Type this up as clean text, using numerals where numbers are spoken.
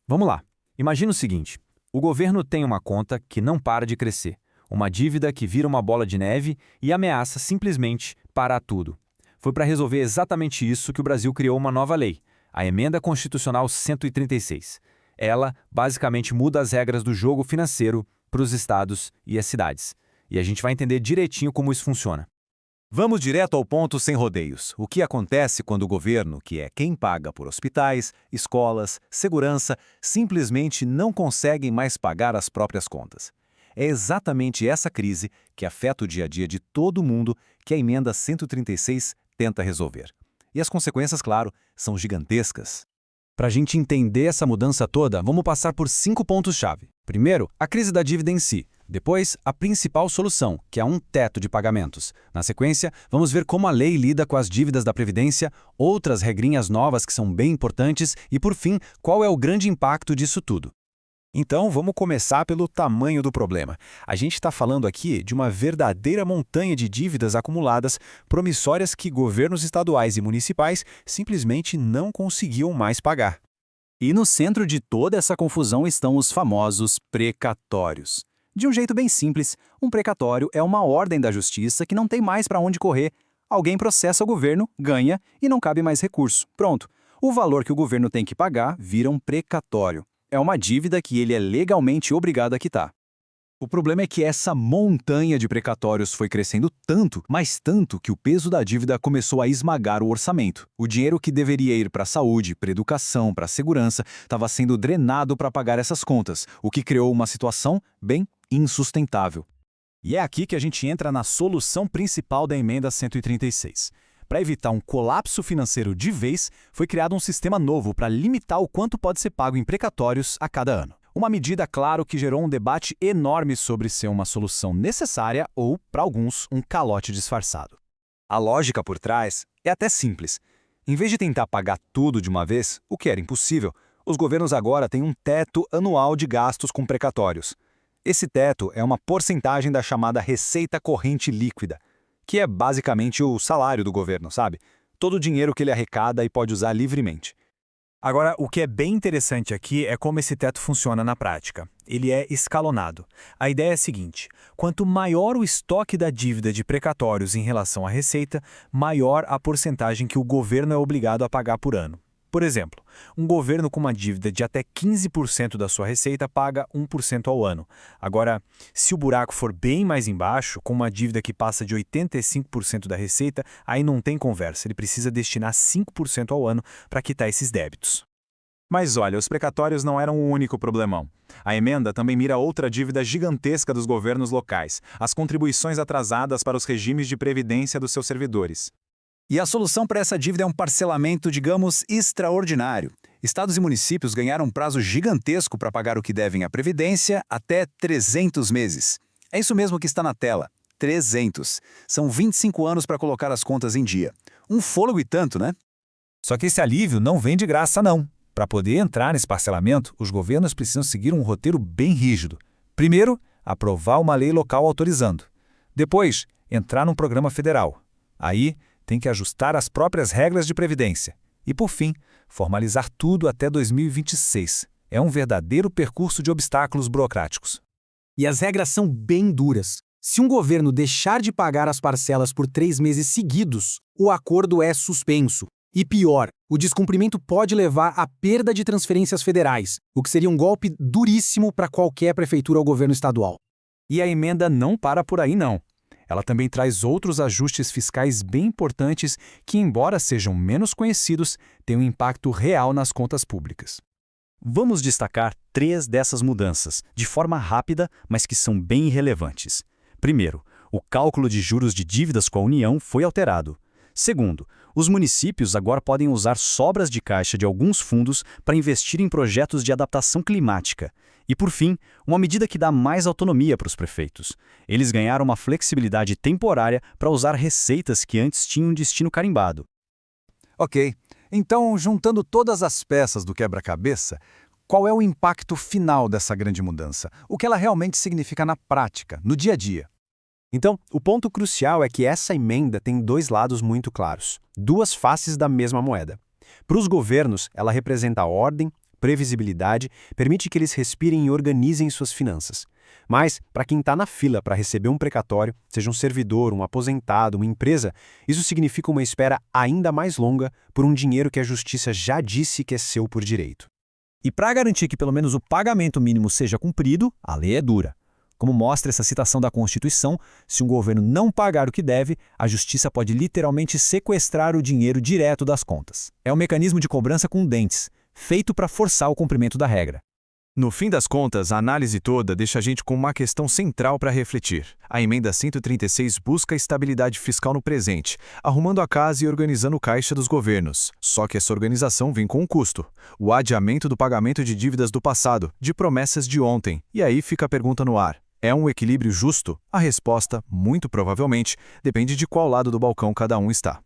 Vamos lá. Imagina o seguinte: o governo tem uma conta que não para de crescer, uma dívida que vira uma bola de neve e ameaça simplesmente parar tudo. Foi para resolver exatamente isso que o Brasil criou uma nova lei, a Emenda Constitucional 136. Ela, basicamente, muda as regras do jogo financeiro para os estados e as cidades. E a gente vai entender direitinho como isso funciona. Vamos direto ao ponto sem rodeios. O que acontece quando o governo, que é quem paga por hospitais, escolas, segurança, simplesmente não consegue mais pagar as próprias contas? É exatamente essa crise que afeta o dia a dia de todo mundo que a Emenda 136 tenta resolver. E as consequências, claro, são gigantescas. Para a gente entender essa mudança toda, vamos passar por 5 pontos-chave. Primeiro, a crise da dívida em si. Depois, a principal solução, que é um teto de pagamentos. Na sequência, vamos ver como a lei lida com as dívidas da Previdência, outras regrinhas novas que são bem importantes e, por fim, qual é o grande impacto disso tudo. Então, vamos começar pelo tamanho do problema. A gente está falando aqui de uma verdadeira montanha de dívidas acumuladas, promissórias que governos estaduais e municipais simplesmente não conseguiam mais pagar. E no centro de toda essa confusão estão os famosos precatórios. De um jeito bem simples, um precatório é uma ordem da justiça que não tem mais para onde correr. Alguém processa o governo, ganha e não cabe mais recurso. Pronto. O valor que o governo tem que pagar vira um precatório. É uma dívida que ele é legalmente obrigado a quitar. O problema é que essa montanha de precatórios foi crescendo tanto, mas tanto, que o peso da dívida começou a esmagar o orçamento. O dinheiro que deveria ir para a saúde, para a educação, para a segurança, estava sendo drenado para pagar essas contas, o que criou uma situação bem insustentável. E é aqui que a gente entra na solução principal da Emenda 136. Para evitar um colapso financeiro de vez, foi criado um sistema novo para limitar o quanto pode ser pago em precatórios a cada ano. Uma medida, claro, que gerou um debate enorme sobre ser uma solução necessária ou, para alguns, um calote disfarçado. A lógica por trás é até simples. Em vez de tentar pagar tudo de uma vez, o que era impossível, os governos agora têm um teto anual de gastos com precatórios. Esse teto é uma porcentagem da chamada receita corrente líquida, que é basicamente o salário do governo, sabe? Todo o dinheiro que ele arrecada e pode usar livremente. Agora, o que é bem interessante aqui é como esse teto funciona na prática. Ele é escalonado. A ideia é a seguinte: quanto maior o estoque da dívida de precatórios em relação à receita, maior a porcentagem que o governo é obrigado a pagar por ano. Por exemplo, um governo com uma dívida de até 15% da sua receita paga 1% ao ano. Agora, se o buraco for bem mais embaixo, com uma dívida que passa de 85% da receita, aí não tem conversa, ele precisa destinar 5% ao ano para quitar esses débitos. Mas olha, os precatórios não eram o único problemão. A emenda também mira outra dívida gigantesca dos governos locais, as contribuições atrasadas para os regimes de previdência dos seus servidores. E a solução para essa dívida é um parcelamento, digamos, extraordinário. Estados e municípios ganharam um prazo gigantesco para pagar o que devem à Previdência até 300 meses. É isso mesmo que está na tela, 300. São 25 anos para colocar as contas em dia. Um fôlego e tanto, né? Só que esse alívio não vem de graça, não. Para poder entrar nesse parcelamento, os governos precisam seguir um roteiro bem rígido. Primeiro, aprovar uma lei local autorizando. Depois, entrar num programa federal. Aí, tem que ajustar as próprias regras de previdência. E, por fim, formalizar tudo até 2026. É um verdadeiro percurso de obstáculos burocráticos. E as regras são bem duras. Se um governo deixar de pagar as parcelas por 3 meses seguidos, o acordo é suspenso. E pior, o descumprimento pode levar à perda de transferências federais, o que seria um golpe duríssimo para qualquer prefeitura ou governo estadual. E a emenda não para por aí, não. Ela também traz outros ajustes fiscais bem importantes que, embora sejam menos conhecidos, têm um impacto real nas contas públicas. Vamos destacar 3 dessas mudanças, de forma rápida, mas que são bem relevantes. Primeiro, o cálculo de juros de dívidas com a União foi alterado. Segundo, os municípios agora podem usar sobras de caixa de alguns fundos para investir em projetos de adaptação climática. E, por fim, uma medida que dá mais autonomia para os prefeitos. Eles ganharam uma flexibilidade temporária para usar receitas que antes tinham um destino carimbado. Ok, então, juntando todas as peças do quebra-cabeça, qual é o impacto final dessa grande mudança? O que ela realmente significa na prática, no dia a dia? Então, o ponto crucial é que essa emenda tem 2 lados muito claros, 2 faces da mesma moeda. Para os governos, ela representa ordem, previsibilidade, permite que eles respirem e organizem suas finanças. Mas, para quem está na fila para receber um precatório, seja um servidor, um aposentado, uma empresa, isso significa uma espera ainda mais longa por um dinheiro que a justiça já disse que é seu por direito. E para garantir que pelo menos o pagamento mínimo seja cumprido, a lei é dura. Como mostra essa citação da Constituição, se um governo não pagar o que deve, a justiça pode literalmente sequestrar o dinheiro direto das contas. É um mecanismo de cobrança com dentes, feito para forçar o cumprimento da regra. No fim das contas, a análise toda deixa a gente com uma questão central para refletir. A emenda 136 busca a estabilidade fiscal no presente, arrumando a casa e organizando o caixa dos governos. Só que essa organização vem com um custo: o adiamento do pagamento de dívidas do passado, de promessas de ontem. E aí fica a pergunta no ar: é um equilíbrio justo? A resposta, muito provavelmente, depende de qual lado do balcão cada um está.